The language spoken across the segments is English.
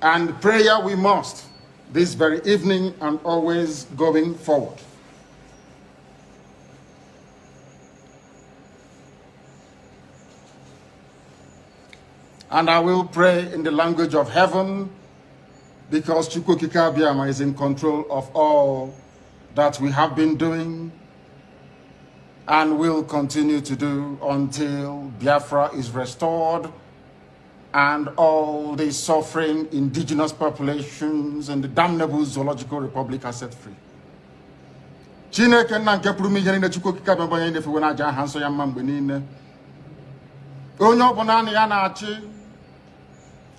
And prayer we must, this very evening and always going forward. And I will pray in the language of heaven, because Chukwukika Biama is in control of all that we have been doing and will continue to do until Biafra is restored and all the suffering indigenous populations in the damnable Zoological Republic are set free. Chineke na nke pụrụ ihe niile Chukwukika Biama onye na-efewe n'aja aha nsọ ya mma mgbe niile. Onye ọbụla na ya na-achị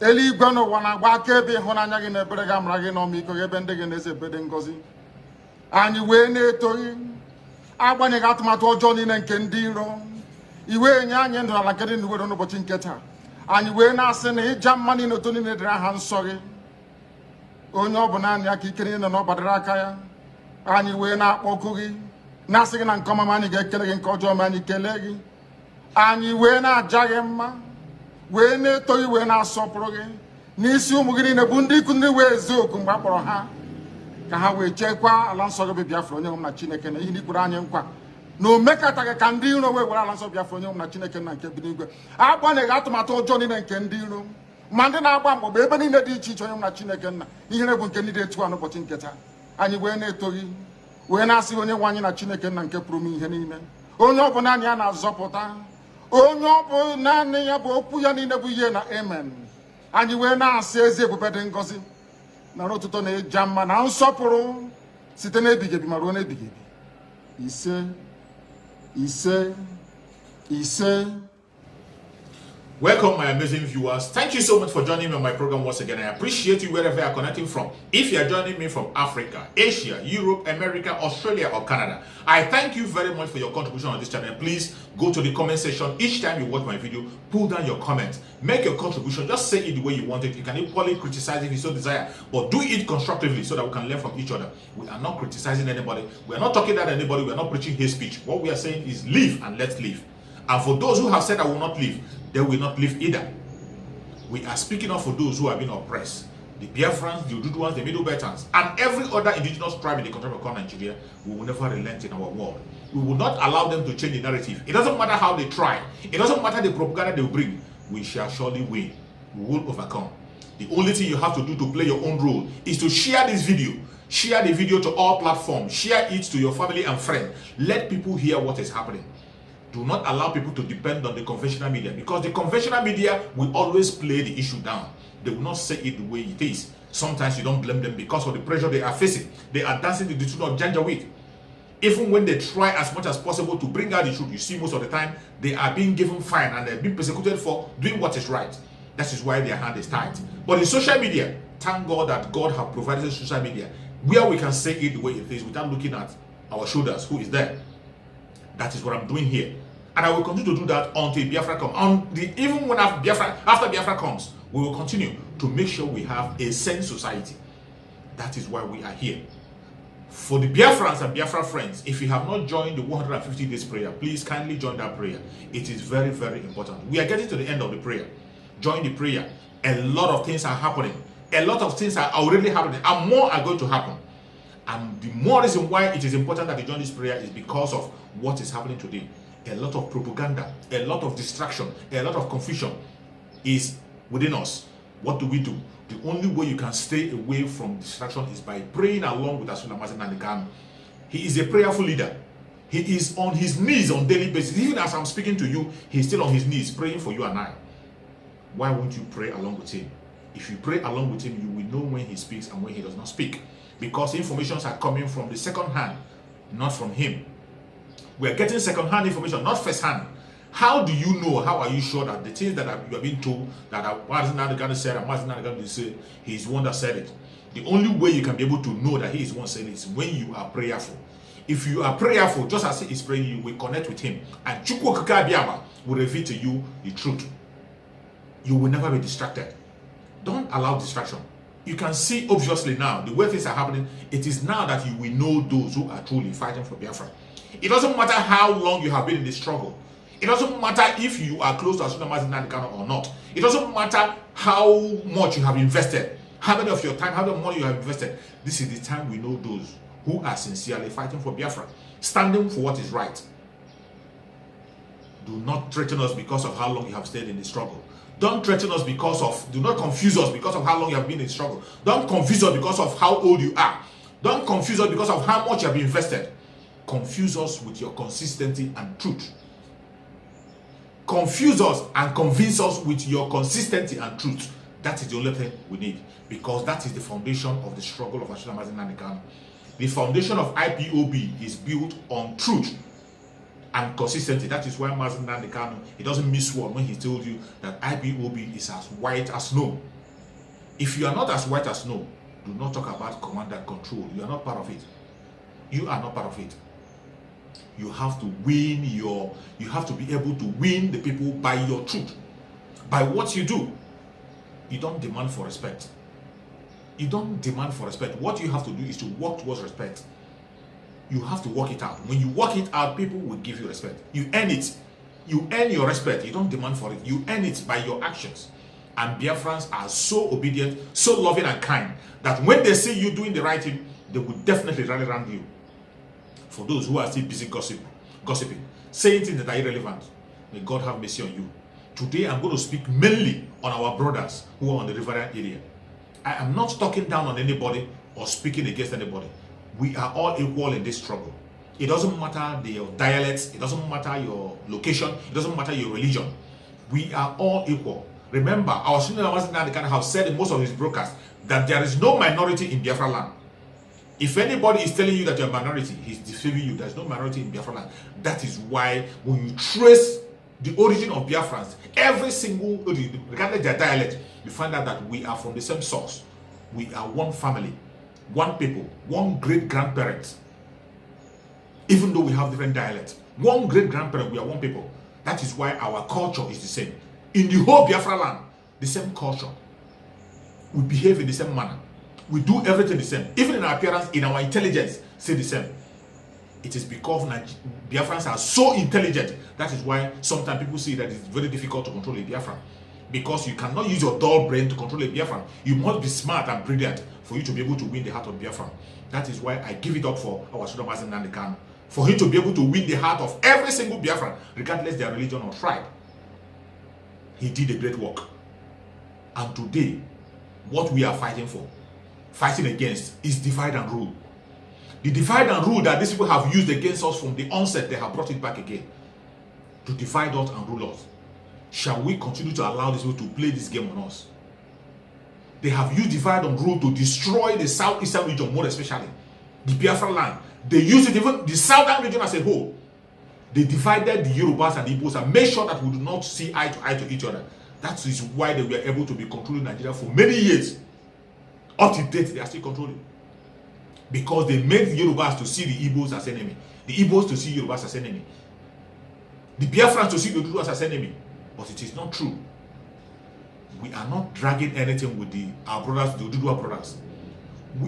eluigwe n'ụwa na-agba akaebe ịhụnanya gị na ebere gị amara gị n'ọmịiko gị ebe ndị gị na-eze ebede ngọzi. Anyị wee na-etoghị agbanyeghị atụmatụ ọjọọ niile nke ndị iro. Iwe nye anyị ndụ ala nke dị n'uwe n'ụbọchị nke taa. Anyị wee na-asị na ịja mma niile otu niile dịrị aha nsọ gị. Onye ọ bụ naanị aka ike niile na ọ gbadara aka ya. Anyị wee na-akpọku gị na-asị gị na nke ọma anyị ga-ekele gị, nke ọjọọ ma anyị kelee gị. Anyị wee na-aja gị mma, wee na-etoghị, wee na-asọpụrụ gị n'isi ụmụ gị niile bụ ndị ikwu ndị wee ezi oku mgbe a kpọrọ ha ka ha wee chekwaa ala nsọ gị bụ Biafra onye nwe m na Chineke na ihe n'ikwuru anyị nkwa na o mekataghị ka ndị iro wee were ala nsọ Biafra onye nwe m na Chineke na nke bi n'igwe. Agbanyeghị atụmatụ ọjọọ niile nke ndị iro ma ndị na-agba mgbagba ebe niile dị iche iche onye nwe m na Chineke nna ihere bụ nke ndị dị etu a n'ụbọchị nke taa. Anyị wee na-etoghị, wee na-asị onye nwe anyị na Chineke nna nke pụrụ m ihe niile, onye ọ bụ naanị ya na-azọpụta, onye ọ bụ naanị ya bụ okwu ya niile bụ ihe na amen. Anyị wee na-asị ezi ebube dị ngọzi na n'ụtụtụ na ịja mma na nsọpụrụ site n'ebighị ebi ma ruo n'ebighị ebi. Ise ise ise. Welcome, my amazing viewers. Thank you so much for joining me on my program once again. I appreciate you wherever you are connecting from. If you are joining me from Africa, Asia, Europe, America, Australia, or Canada, I thank you very much for your contribution on this channel. Please go to the comment section. Each time you watch my video, pull down your comment. Make your contribution. Just say it the way you want it. You can equally criticize if you so desire, but do it constructively so that we can learn from each other. We are not criticizing anybody. We are not talking at anybody. We are not preaching hate speech. What we are saying is live and let's live. And for those who have said I will not live, they will not live either. We are speaking up for those who have been oppressed. The Biafrans, the Ududuans, the Middle Beltans, and every other indigenous tribe in the country of Nigeria. We will never relent in our world. We will not allow them to change the narrative. It doesn't matter how they try. It doesn't matter the propaganda they will bring. We shall surely win. We will overcome. The only thing you have to do to play your own role is to share this video. Share the video to all platforms. Share it to your family and friends. Let people hear what is happening. Do not allow people to depend on the conventional media, because the conventional media will always play the issue down. They will not say it the way it is. Sometimes you don't blame them because of the pressure they are facing. They are dancing to the tune of Janjaweed. Even when they try as much as possible to bring out the truth, you see most of the time they are being given fine and they're being persecuted for doing what is right. That is why their hand is tied. But in social media, thank God that God has provided social media where we can say it the way it is without looking at our shoulders, who is there. That is what I'm doing here. And I will continue to do that until Biafra comes. Even when after Biafra comes, we will continue to make sure we have a sane society. That is why we are here. For the Biafrans and Biafra friends, if you have not joined the 150 days prayer, please kindly join that prayer. It is very, very important. We are getting to the end of the prayer. Join the prayer. A lot of things are happening. A lot of things are already happening, and more are going to happen. And the more reason why it is important that you join this prayer is because of what is happening today. A lot of propaganda, a lot of distraction, a lot of confusion is within us. What do we do? The only way you can stay away from distraction is by praying along with IPOB MAZI NNAMDI KANU. He is a prayerful leader. He is on his knees on a daily basis. Even as I'm speaking to you, he's still on his knees praying for you and I. Why won't you pray along with him? If you pray along with him, you will know when he speaks and when he does not speak. Because informations are coming from the second hand, not from him. We are getting second-hand information, not first-hand. How do you know, how are you sure that the things that you have been told that Mazi NNAMDI KANU said and Mazi NNAMDI KANU said, he is one that said it? The only way you can be able to know that he is one saying it is when you are prayerful. If you are prayerful, just as he is praying, you will connect with him. And Chukwukika Biama will reveal to you the truth. You will never be distracted. Don't allow distraction. You can see obviously now, the way things are happening, it is now that you will know those who are truly fighting for Biafra. It doesn't matter how long you have been in the struggle. It doesn't matter if you are close to IPOB MAZI NNAMDI KANU or not. It doesn't matter how much you have invested. how many of your time, how much money you have invested. This is the time we know those who are sincerely fighting for Biafra, standing for what is right. Do not threaten us because of how long you have stayed in the struggle. Don't threaten us because of, do not confuse us because of how long you have been in the struggle. Don't confuse us because of how old you are. Don't confuse us because of how much you have invested. Confuse us with your consistency and truth. Confuse us and convince us with your consistency and truth. That is the only thing we need, because that is the foundation of the struggle of Mohammadu Buhari and the Kanu. The foundation of IPOB is built on truth and consistency. That is why Mohammadu Buhari and the Kanu, he doesn't miss word when he told you that IPOB is as white as snow. If you are not as white as snow, do not talk about command and control. You are not part of it. You are not part of it. You have to win you have to be able to win the people by your truth, by what you do. You don't demand for respect. You don't demand for respect. What you have to do is to work towards respect. You have to work it out. When you work it out, people will give you respect. You earn it. You earn your respect. You don't demand for it. You earn it by your actions. And Biafrans are so obedient, so loving and kind, that when they see you doing the right thing, they will definitely rally around you. For those who are still busy gossiping, saying things that are irrelevant, may God have mercy on you. Today, I'm going to speak mainly on our brothers who are on the riverine area. I am not talking down on anybody or speaking against anybody. We are all equal in this struggle. It doesn't matter your dialects, it doesn't matter your location, it doesn't matter your religion. We are all equal. Remember, our senior Mazi Nnamdi Kanu have said in most of his broadcasts that there is no minority in Biafra land. If anybody is telling you that you're a minority, he's deceiving you. There's no minority in Biafra land. That is why when you trace the origin of Biafrans, every single, regardless of their dialect, you find out that we are from the same source. We are one family, one people, one great-grandparent. Even though we have different dialects, one great-grandparent, we are one people. That is why our culture is the same. In the whole Biafra land, the same culture. We behave in the same manner. We do everything the same. Even in our appearance, in our intelligence, say the same. It is because Biafrans are so intelligent. That is why sometimes people say that it's very difficult to control a Biafran. Because you cannot use your dull brain to control a Biafran. You must be smart and brilliant for you to be able to win the heart of Biafran. That is why I give it up for our Senior Mazi Nnamdi Kanu. For him to be able to win the heart of every single Biafran, regardless their religion or tribe. He did a great work. And today, what we are fighting for, fighting against, is divide and rule. The divide and rule that these people have used against us from the onset, they have brought it back again. To divide us and rule us. Shall we continue to allow these people to play this game on us? They have used divide and rule to destroy the southeastern region, more especially the Biafra land. They used it even the southern region as a whole. They divided the Yorubas and the Igbos and made sure that we do not see eye to each other. That is why they were able to be controlling Nigeria for many years. Up to date, they are still controlling. Because they made the Yorubas to see the Igbos as enemy. The Igbos to see Yorubas as enemy. The Biafrans to see the Oduduwas as enemy. But it is not true. We are not dragging anything with our brothers, the Oduduwa brothers.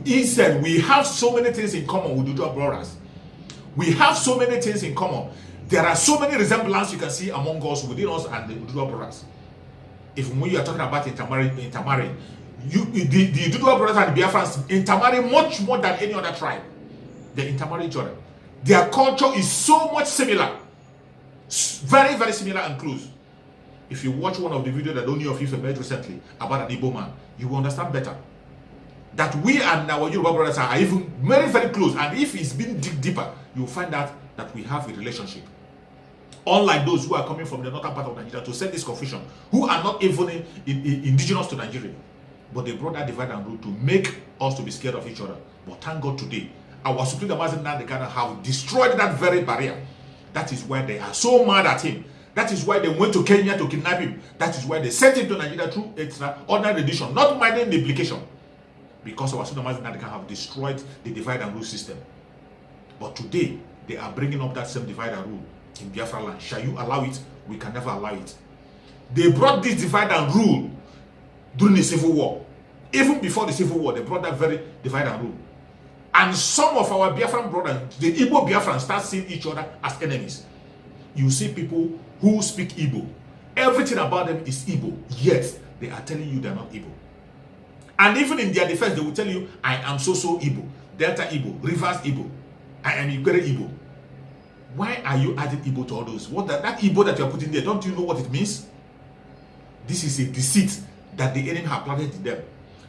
Instead, we have so many things in common with the Oduduwa brothers. We have so many things in common. There are so many resemblances you can see among us, within us and the Oduduwa brothers. If when you are talking about intermarrying, the Oduduwa brothers and the Biafrans intermarry much more than any other tribe. They intermarry each other. Their culture is so much similar. Very, very similar and close. If you watch one of the videos that Only of Ife made recently about an Igbo man, you will understand better. That we and our Yoruba brothers are even very, very close. And if it's been dig deeper, you will find out that we have a relationship. Unlike those who are coming from the northern part of Nigeria to send this confusion, who are not even indigenous to Nigeria. But they brought that divide and rule to make us to be scared of each other. But thank God today, our Supreme Mazi Nnamdi Kanu have destroyed that very barrier. That is why they are so mad at him. That is why they went to Kenya to kidnap him. That is why they sent him to Nigeria through extraordinary edition, not minding the implication. Because our Supreme Mazi Nnamdi Kanu have destroyed the divide and rule system. But today, they are bringing up that same divide and rule in Biafra land. Shall you allow it? We can never allow it. They brought this divide and rule during the Civil War. Even before the Civil War, they brought that very divide and rule. And some of our Biafran brothers, the Igbo Biafrans, start seeing each other as enemies. You see people who speak Igbo. Everything about them is Igbo, yet they are telling you they are not Igbo. And even in their defense, they will tell you, I am so-so Igbo, Delta Igbo, Rivers Igbo, I am Ikwere Igbo. Why are you adding Igbo to all those? What that Igbo that you are putting there, don't you know what it means? This is a deceit that the enemy have planted in them,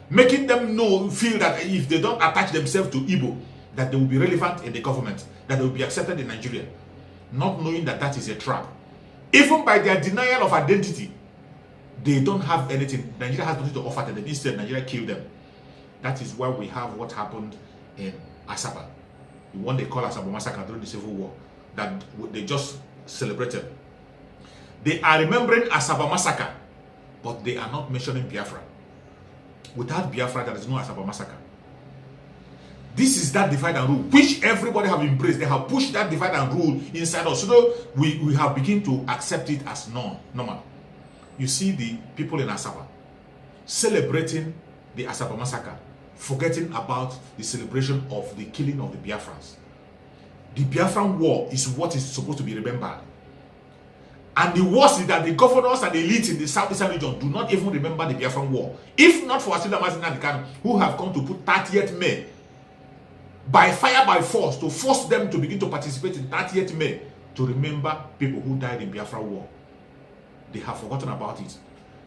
making them feel that if they don't attach themselves to Igbo, that they will be relevant in the government, that they will be accepted in Nigeria, not knowing that that is a trap. Even by their denial of identity, they don't have anything. Nigeria has nothing to offer to them. Instead, Nigeria killed them. That is why we have what happened in Asaba, the one they call Asaba Massacre during the Civil War, that they just celebrated. They are remembering Asaba Massacre, but they are not mentioning Biafra. Without Biafra, there is no Asaba Massacre. This is that divide and rule, which everybody have embraced. They have pushed that divide and rule inside us, so we have begun to accept it as normal. You see the people in Asaba celebrating the Asaba Massacre, forgetting about the celebration of the killing of the Biafrans. The Biafran war is what is supposed to be remembered. And the worst is that the governors and the elites in the southeastern region do not even remember the Biafran war. If not for IPOB MAZI NNAMDI KANU, who have come to put 30th May by fire, by force, to force them to begin to participate in 30th May to remember people who died in Biafra war. They have forgotten about it.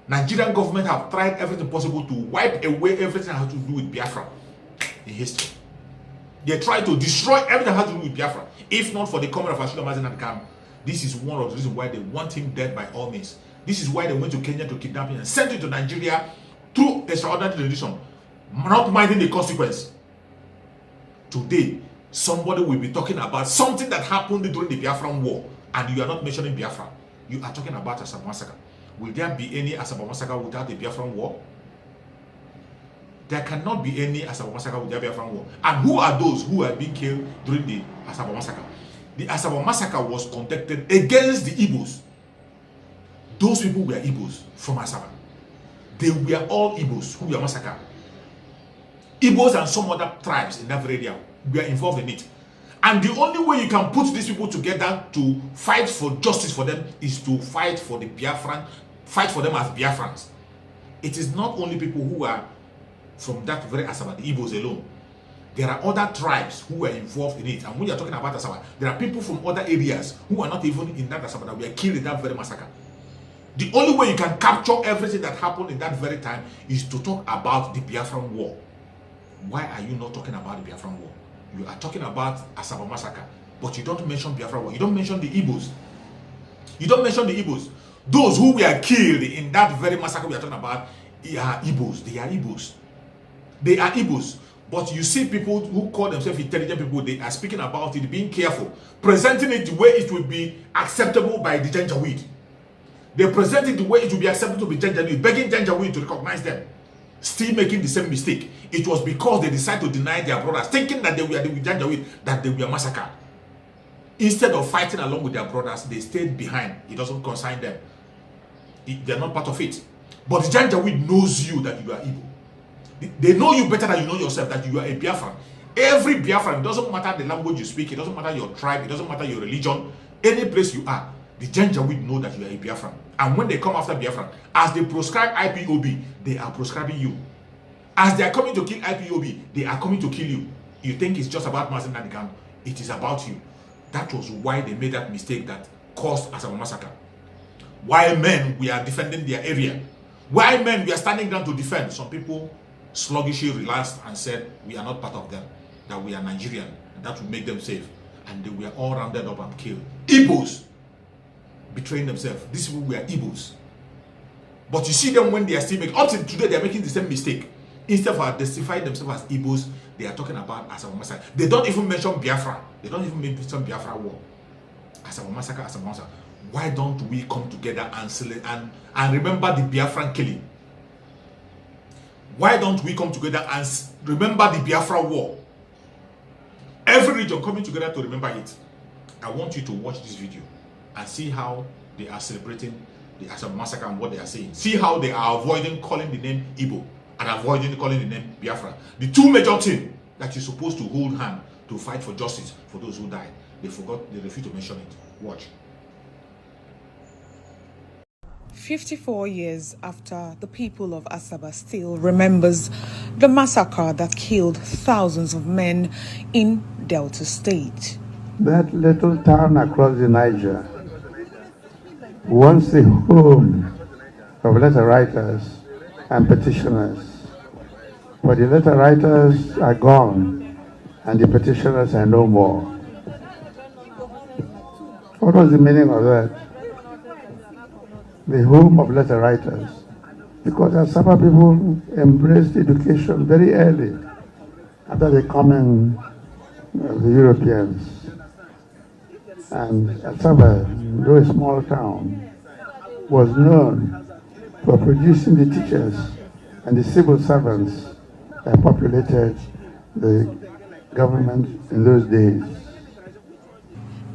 Nigerian government have tried everything possible to wipe away everything that has to do with Biafra in history. They try to destroy everything that has to do with Biafra. If not for the comment of IPOB MAZI NNAMDI KANU, this is one of the reasons why they want him dead by all means. This is why they went to Kenya to kidnap him and sent him to Nigeria through extraordinary tradition, not minding the consequence. Today, somebody will be talking about something that happened during the Biafran war, and you are not mentioning Biafra. You are talking about Asaba Massacre. Will there be any Asaba Massacre without the Biafran war? There cannot be any Asaba Massacre without the Biafran war. And who are those who are being killed during the Asaba Massacre? The Asaba Massacre was conducted against the Igbos. Those people were Igbos from Asaba. They were all Igbos who were massacred. Igbos and some other tribes in that area were involved in it. And the only way you can put these people together to fight for justice for them is to fight for the Biafran, fight for them as Biafrans. It is not only people who are from that very Asaba, the Igbos alone. There are other tribes who were involved in it. And when you're talking about Asaba, there are people from other areas who are not even in that Asaba that were killed in that very massacre. The only way you can capture everything that happened in that very time is to talk about the Biafran war. Why are you not talking about the Biafran war? You are talking about Asaba Massacre, but you don't mention Biafra war. You don't mention the Igbos. You don't mention the Igbos. Those who were killed in that very massacre we are talking about are Igbos. They are Igbos. They are Igbos. But you see people who call themselves intelligent people, they are speaking about it, being careful, presenting it the way it will be acceptable by the Janjaweed. They present it the way it will be acceptable to be Janjaweed, begging Janjaweed to recognize them. Still making the same mistake. It was because they decided to deny their brothers, thinking that they were the Janjaweed, that they were massacred. Instead of fighting along with their brothers, they stayed behind. It doesn't concern them. They're not part of it. But the Janjaweed knows you that you are evil. They know you better than you know yourself, that you are a Biafran. Every Biafran, it doesn't matter the language you speak, it doesn't matter your tribe, it doesn't matter your religion, any place you are, the Janjaweed know that you are a Biafran. And when they come after Biafran, as they proscribe IPOB, they are proscribing you. As they are coming to kill IPOB, they are coming to kill you. You think it's just about Mazi Nnamdi Kanu? It is about you. That was why they made that mistake that caused Asaba Massacre. Why men, we are defending their area. Why men, we are standing down to defend. Some people sluggishly relaxed and said, we are not part of them, that we are Nigerian, and that will make them safe. And they were all rounded up and killed. Igbos betraying themselves. These people were Igbos. But you see them when they are still making, until today they are making the same mistake. Instead of identifying themselves as Igbos, they are talking about Asaba Massacre. They don't even mention Biafra. They don't even mention Biafra war. Asaba Massacre, Asaba Massacre. Why don't we come together and remember the Biafran killing? Why don't we come together and remember the Biafra war? Every region coming together to remember it. I want you to watch this video and see how they are celebrating the Asaba Massacre and what they are saying. See how they are avoiding calling the name Igbo and avoiding calling the name Biafra. The two major things that you're supposed to hold hand to fight for justice for those who died. They forgot, they refused to mention it. Watch. 54 years after, the people of Asaba still remembers the massacre that killed thousands of men in Delta State. That little town across the Niger, once the home of letter writers and petitioners, but the letter writers are gone and the petitioners are no more. What was the meaning of that? The home of letter writers. Because Asaba people embraced education very early after the coming of the Europeans. And Asaba, though a small town, was known for producing the teachers and the civil servants that populated the government in those days.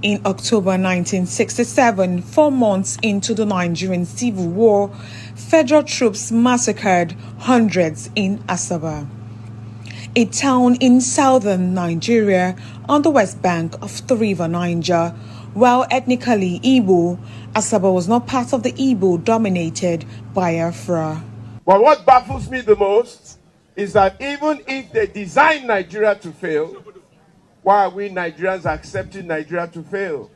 In October 1967, 4 months into the Nigerian Civil War, federal troops massacred hundreds in Asaba, a town in southern Nigeria on the west bank of the river Niger. While ethnically Igbo, Asaba was not part of the Igbo-dominated Biafra. But what baffles me the most is that even if they design Nigeria to fail, why are we Nigerians accepting Nigeria to fail?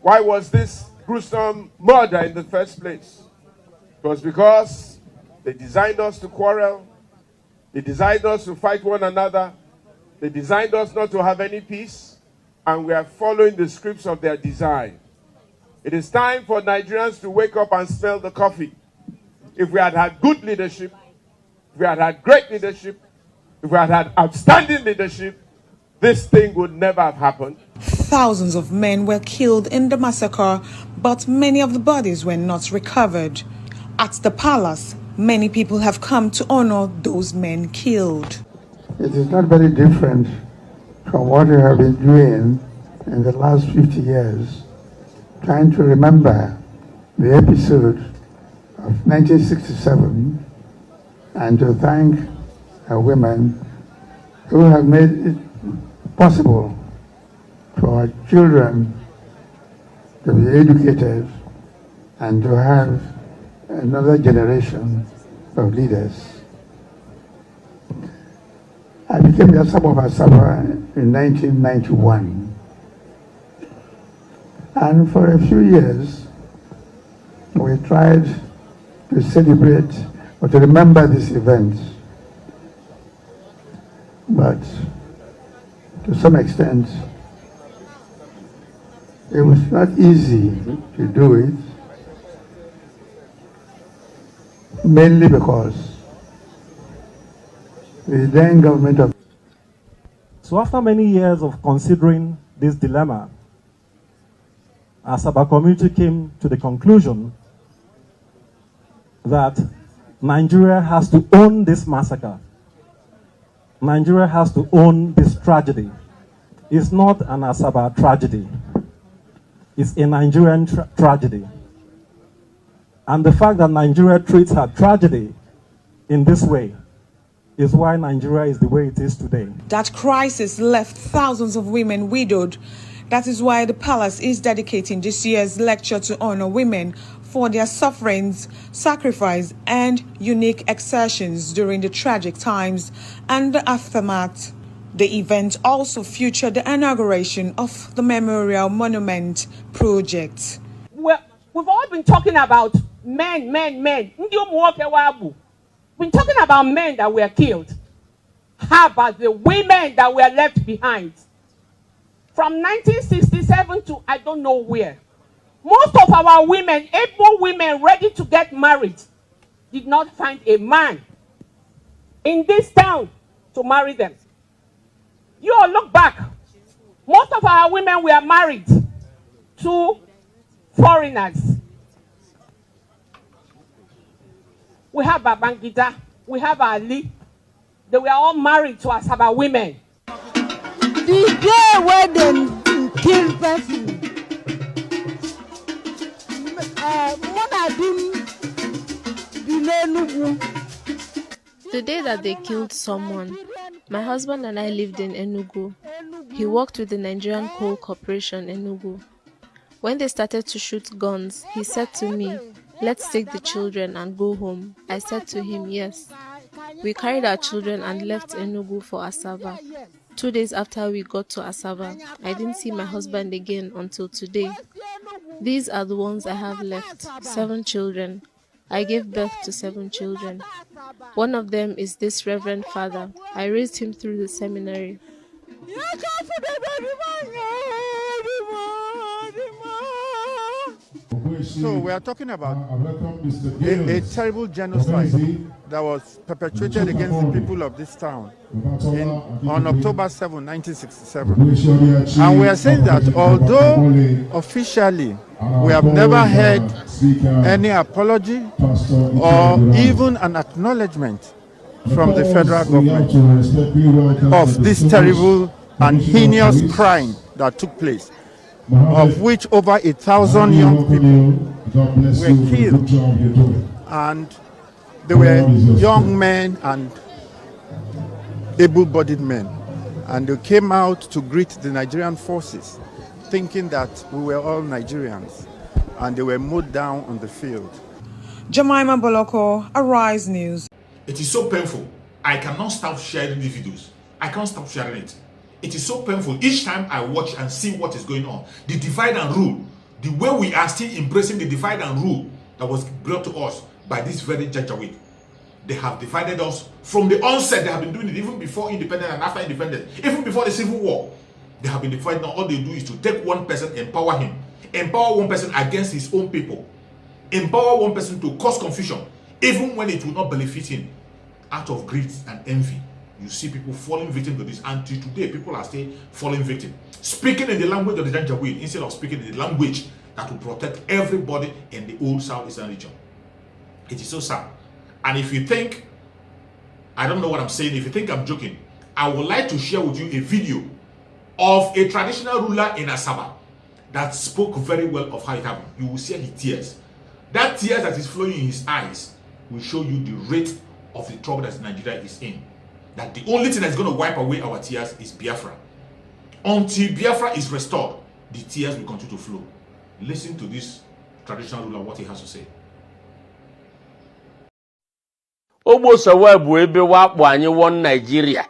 Why was this gruesome murder in the first place? It was because they designed us to quarrel. They designed us to fight one another. They designed us not to have any peace. And we are following the scripts of their design. It is time for Nigerians to wake up and smell the coffee. If we had had good leadership, if we had had great leadership, if we had had outstanding leadership, this thing would never have happened. Thousands of men were killed in the massacre, but many of the bodies were not recovered. At the palace, many people have come to honor those men killed. It is not very different from what we have been doing in the last 50 years, trying to remember the episode of 1967 and to thank our women who have made it possible for our children to be educated and to have another generation of leaders. I became the Asaba of Asaba in 1991. And for a few years, we tried to celebrate or to remember this event. But to some extent, it was not easy to do it, mainly because the then government of... So after many years of considering this dilemma, Asaba community came to the conclusion that Nigeria has to own this massacre. Nigeria has to own this tragedy. It's not an Asaba tragedy. It's a Nigerian tragedy. And the fact that Nigeria treats her tragedy in this way is why Nigeria is the way it is today. That crisis left thousands of women widowed. That is why the palace is dedicating this year's lecture to honor women for their sufferings, sacrifice, and unique exertions during the tragic times and the aftermath. The event also featured the inauguration of the Memorial Monument project. We've all been talking about men. We've been talking about men that were killed. How about the women that were left behind? From 1967 to I don't know where. Most of our women, able women ready to get married, did not find a man in this town to marry them. You all look back. Most of our women were married to foreigners. We have Babangida, we have Ali. They were all married to Asaba women. The day when they kill person, the day that they killed someone, my husband and I lived in Enugu. He worked with the Nigerian Coal Corporation Enugu. When they started to shoot guns, he said to me, let's take the children and go home. I said to him, yes. We carried our children and left Enugu for Asaba. 2 days after we got to Asaba, I didn't see my husband again until today. These are the ones I have left, 7 children. I gave birth to 7 children. One of them is this Reverend Father. I raised him through the seminary. So we are talking about a terrible genocide that was perpetrated against the people of this town on October 7, 1967. And we are saying that although officially we have never heard any apology or even an acknowledgement from the federal government of this terrible and heinous crime that took place, of which over 1,000 young people were killed, and they were young men and able-bodied men, and they came out to greet the Nigerian forces thinking that we were all Nigerians, and they were mowed down on the field. Jemima Boloko, Arise News. It is so painful. I cannot stop sharing these videos. I can't stop sharing it. It is so painful. Each time I watch and see what is going on, the divide and rule, the way we are still embracing the divide and rule that was brought to us by this very Janjaweed. They have divided us from the onset. They have been doing it even before independence and after independence, even before the Civil War. They have been divided. Now all they do is to take one person, empower him, empower one person against his own people, empower one person to cause confusion, even when it will not benefit him, out of greed and envy. You see people falling victim to this, and till today people are still falling victim, speaking in the language of the Janjaweed instead of speaking in the language that will protect everybody in the old Southeastern region. It is so sad. And if you think, I don't know what I'm saying, if you think I'm joking, I would like to share with you a video of a traditional ruler in Asaba that spoke very well of how it happened. You will see his tears. That tears that is flowing in his eyes will show you the rate of the trouble that Nigeria is in. That the only thing that's going to wipe away our tears is Biafra. Until Biafra is restored, the tears will continue to flow. Listen to this traditional ruler, what he has to say. Ogbo sawa bu ebe wakpo anyị won Nigeria.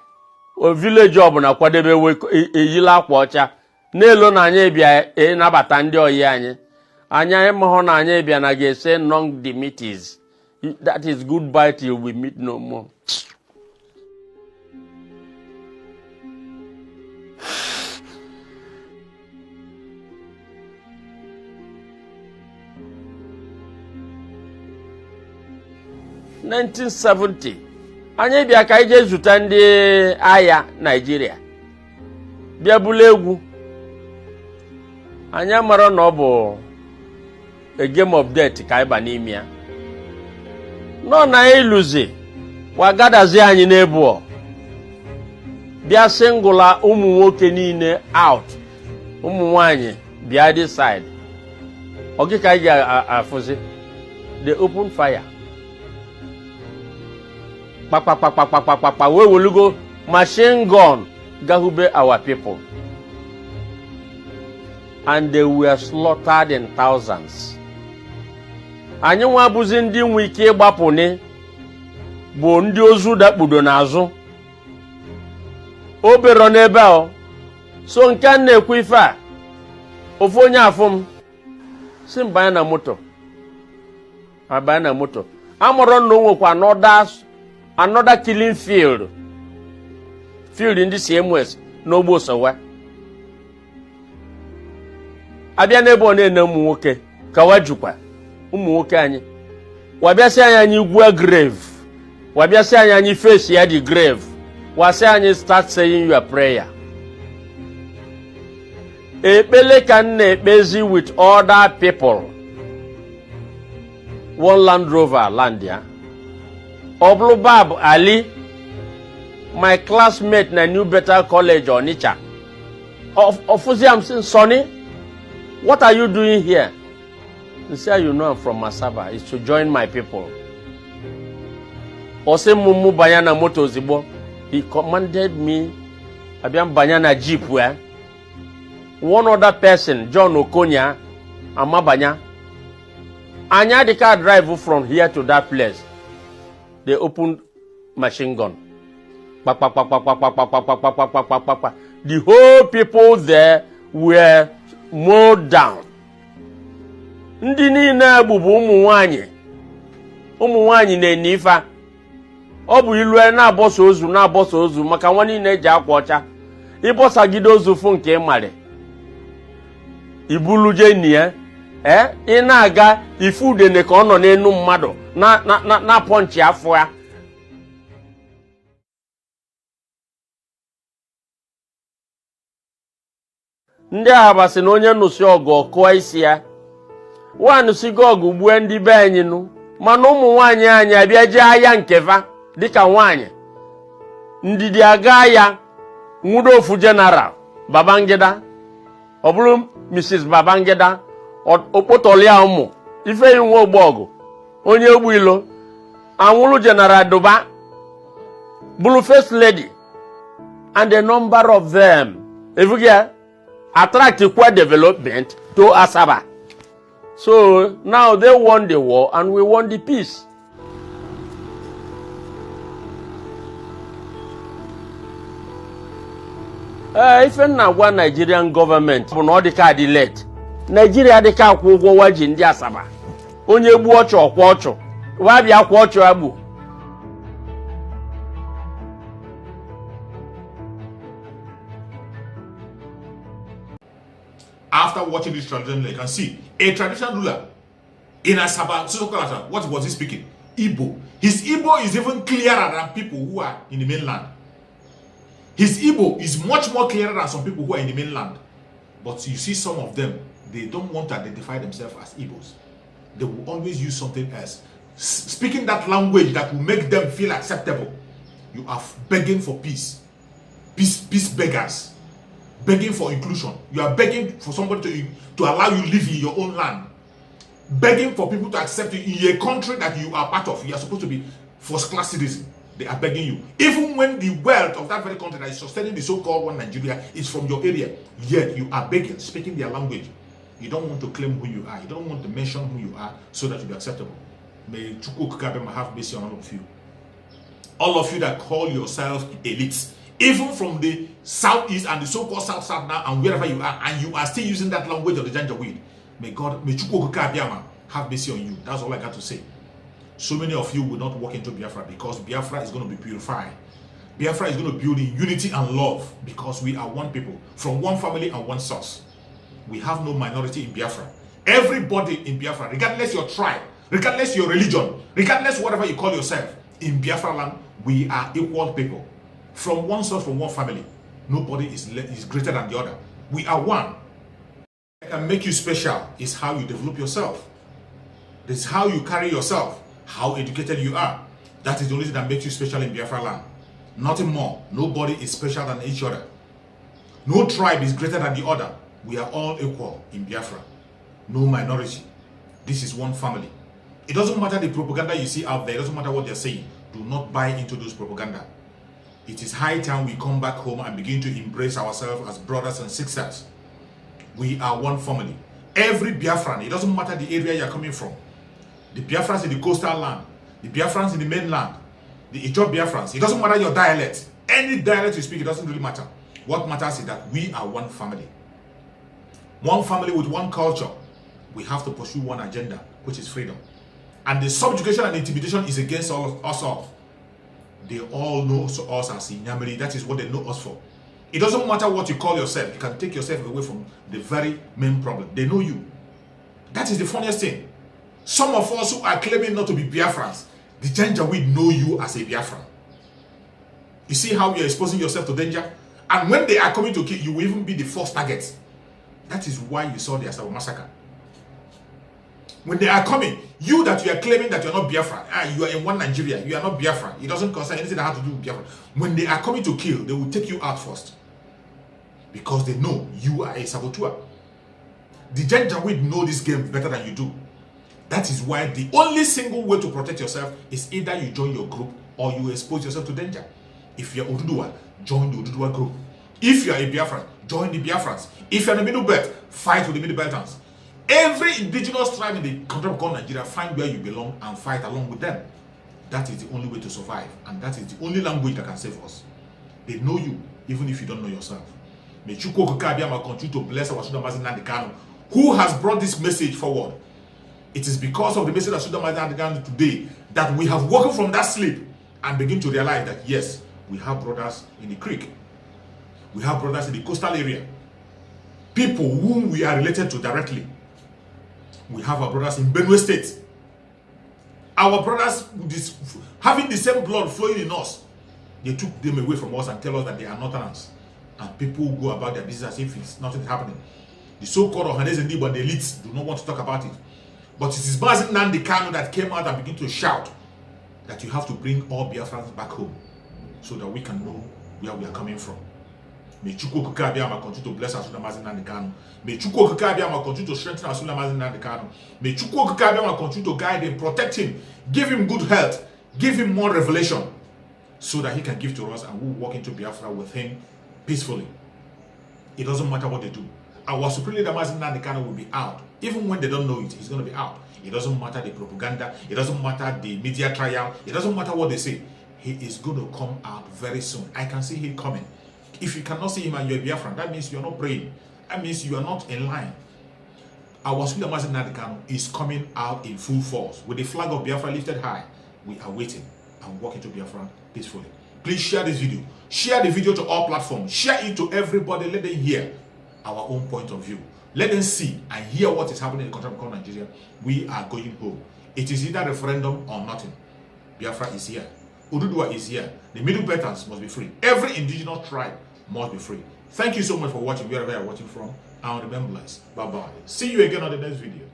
O village obuna kwadebe we eyila akwa ọcha. N'elu na anyị bịa nabata ndị oyi anyị. Anya emho na anyị bịa na ga-ese non the meeties. That is goodbye till we meet no more. In 1970, anyị bịa ka ije zụta ndị agha Nigeria. Bịa bulu egwu. Anyị mara na ọ bụ a game of death ka ịba n'ime ya. Nọ na iluzi wagadazi anyị n'ebu. Bịa singula ụmụ nwoke niile out. Ụmụ nwanyị bịa this side. Oge ka ije afụzi. They open fire. We will go machine gun gahube our people, and they were slaughtered in thousands. Anyị nwa bụzi ndị nwe ike ịgbapụ ni bụ ndị ozu dakpudo n'azụ. Obero n'ebe a, so nke a na-ekwu ife a, ofu onye afụm si mbanye na moto. Abanye na moto. Amụrụ na nwekwa another killing field in the same west n'ogbo sowa. Abịa n'ebe ọ na-ene ụmụ nwoke ka wajukwa ụmụ nwoke anyị. Wabịa sị anyị gwa grave. Wabịa sị anyị face ya the grave. Wasị anyị start saying your prayer. Ekpele ka na-ekpezi with other people. One Land Rover land ya. Oblubab Ali, my classmate na New Better College Onitsha. Ofuzi, I'm saying, Sonny, what are you doing here? He said, you know I'm from Asaba. It's to join my people. Ose mumu banyana moto zibo. He commanded me, abiam banyana jeep where one other person, John Okonya, amabanya. Anya the car drive from here to that place. They opened machine gun. The whole people there were mowed down. Ndị niile bụbu ụmụ nwanyị na-eni ife. Ọ bụ ilu na-abọsa ozu maka nwa niile eji akwa ọcha. Ịbọsagide ozu fụ nke ịmarị. Ibuluje nie ị na-aga ifu udene ka ọ nọ n'enu mmadụ na pọnchị afọ ya. Ndị agha basị na onye nụsị ọgụ ọkụọ isi ya. Nwanụsigo ọgụ gbue ndị be anyị nụ. Mana ụmụ nwaanyị anyị abịa jee ahịa nkefa dịka nwaanyị. Ndidi aga ya nwudo ofu general Babangida. Ọ bụrụ Mrs. Babangida okpotọlia ụmụ ife inwe ogbogu onye egbu ilo anwụrụ General Duba bụrụ first lady and a number of them evugia attract equal development to Asaba. So now they won the war and we won the peace. Even now one Nigerian government bụ na ọ dịka adị late. Nigeria dịka akwụ ụgwọ waji ndị Asaba. Onye egbu ọchụ ọkwa ọchụ. Wabịa akwa ọchụ agbu. After watching this tradition, you can see a traditional ruler in Asaba. What was he speaking? Igbo. His Igbo is even clearer than people who are in the mainland. His Igbo is much more clearer than some people who are in the mainland. But you see some of them, they don't want to identify themselves as Igbos. They will always use something else. Speaking that language that will make them feel acceptable. You are begging for peace. Peace beggars. Begging for inclusion. You are begging for somebody to allow you live in your own land. Begging for people to accept you in a country that you are part of. You are supposed to be first-class citizen. They are begging you. Even when the wealth of that very country that is sustaining the so-called one Nigeria is from your area, yet you are begging, speaking their language. You don't want to claim who you are. You don't want to mention who you are so that you be acceptable. May Chukwu Kabema have mercy on all of you. All of you that call yourself elites, even from the southeast and the so-called south now and wherever you are, and you are still using that language of the Janjaweed. May Chukwu Kabema have mercy on you. That's all I got to say. So many of you will not walk into Biafra because Biafra is going to be purified. Biafra is going to build in unity and love because we are one people, from one family and one source. We have no minority in Biafra. Everybody in Biafra, regardless your tribe, regardless your religion, regardless whatever you call yourself, in Biafra land, we are equal people. From one source, from one family. Nobody is greater than the other. We are one. What can make you special is how you develop yourself. This is how you carry yourself. How educated you are. That is the only thing that makes you special in Biafra land. Nothing more. Nobody is special than each other. No tribe is greater than the other. We are all equal in Biafra. No minority. This is one family. It doesn't matter the propaganda you see out there. It doesn't matter what they're saying. Do not buy into those propaganda. It is high time we come back home and begin to embrace ourselves as brothers and sisters. We are one family. Every Biafran, it doesn't matter the area you're coming from. The Biafrans in the coastal land, the Biafrans in the mainland, the IPOB Biafrans. It doesn't matter your dialect. Any dialect you speak, it doesn't really matter. What matters is that we are one family. One family with one culture. We have to pursue one agenda, which is freedom. And the subjugation and intimidation is against us all. They all know us as Inyamiri. That is what they know us for. It doesn't matter what you call yourself. You can take yourself away from the very main problem. They know you. That is the funniest thing. Some of us who are claiming not to be Biafrans, the Janjaweed know you as a Biafran. You see how you're exposing yourself to danger? And when they are coming to kill you, will even be the first target. That is why you saw the Asaba massacre. When they are coming, you that you are claiming that you are not Biafra, you are in one Nigeria, you are not Biafra. It doesn't concern anything that has to do with Biafra. When they are coming to kill, they will take you out first. Because they know you are a saboteur. The Janjaweed know this game better than you do. That is why the only single way to protect yourself is either you join your group or you expose yourself to danger. If you're Oduduwa, join the Oduduwa group. If you're a Biafran, join the Biafrans. If you're in the middle belt, fight with the middle belters. Every indigenous tribe in the country called Nigeria, find where you belong and fight along with them. That is the only way to survive, and that is the only language that can save us. They know you, even if you don't know yourself. May Chukwu Okike Abiama continue to bless our Mohammadu Buhari Nnamdi Kanu, who has brought this message forward. It is because of the message of Mohammadu Buhari Nnamdi Kanu today that we have woken from that sleep and begin to realize that yes, we have brothers in the creek. We have brothers in the coastal area. People whom we are related to directly. We have our brothers in Benue State. Our brothers having the same blood flowing in us. They took them away from us and tell us that they are Northerners. And people go about their business as if it's nothing happening. The so-called Ohanes and the elites do not want to talk about it. But it is Mazi Nnamdi Kanu that came out and began to shout that you have to bring all Biafrans back home so that we can know where we are coming from. May Chukwu Okike Abiama continue to bless us with Mazi Nnamdi Kanu. May Chukwu Okike Abiama continue to strengthen us with Mazi Nnamdi Kanu. May Chukwu Okike Abiama continue to guide him, protect him, give him good health, give him more revelation so that he can give to us and we'll walk into Biafra with him peacefully. It doesn't matter what they do. Our Supreme Leader Mazi Nnamdi Kanu will be out. Even when they don't know it, he's going to be out. It doesn't matter the propaganda. It doesn't matter the media trial. It doesn't matter what they say. He is going to come out very soon. I can see him coming. If you cannot see him and you're a Biafran, that means you're not praying. That means you are not in line. Our Supreme Leader Mazi Nnamdi Kanu is coming out in full force with the flag of Biafra lifted high. We are waiting and walking to Biafra peacefully. Please share this video. Share the video to all platforms. Share it to everybody. Let them hear our own point of view. Let them see and hear what is happening in the country called Nigeria. We are going home. It is either referendum or nothing. Biafra is here. Ududua is here. The Middle Belters must be free. Every indigenous tribe must be free. Thank you so much for watching wherever you are watching from. And remember, blessed. Bye-bye. See you again on the next video.